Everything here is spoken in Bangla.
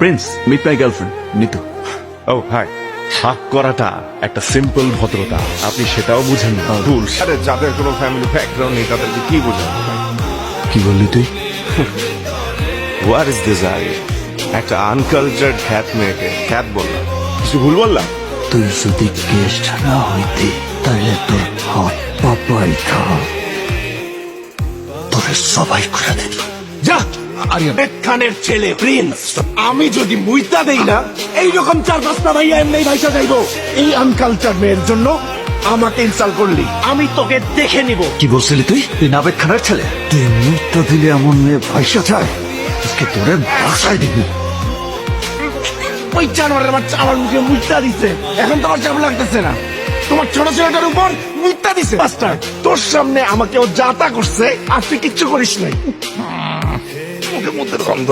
Prince, meet my girlfriend Nitu. Oh hi. হাক করাটা একটা সিম্পল ভদ্রতা, আপনি সেটাও বুঝেন না। ভুল। আরে যাদের কোনো ফ্যামিলি ব্যাকগ্রাউন্ড নেই তাদেরকে কি বোঝানো? কি বললি তুই? Where is this I? একটা আনকালচার্ড খ্যাত মেয়েকে খ্যাত বললাম, কিছু ভুল বললাম? তুই যদি গেস্ট না হইতে তাহলে তোর হাত পাপাই খা, তোরে সবাই করে দিল। যা আরিয়ান খানের ছেলে প্রিন্স, আমি যদি মুইতা দেই না এইরকম 4-5টা ভাইয়া এমনি ভাইসা যাইবো। এই আনকালচার মেয়ের জন্য আমাকে ইনসাল্ট করলি, আমি তোকে দেখে নিব। কি বলছিলি তুই? তুই নাবেদ খানের ছেলে? তুই মুখটা দিলে এমন মেয়ে পয়সা চায়, আজকে তোরে ভাষায় দিবি। ওই জানোয়ারের বাচ্চা আমার মুখে মুইতা দিছে, এখন তোমার চাপ লাগতেছে না? তোমার ছোট ছেলেটার উপর মুইতা দিছে মাস্টার, তোর সামনে আমাকে ও যাতা করছে আর তুই কিচ্ছু করিস নাই। মুখের মধ্যে গন্ধ।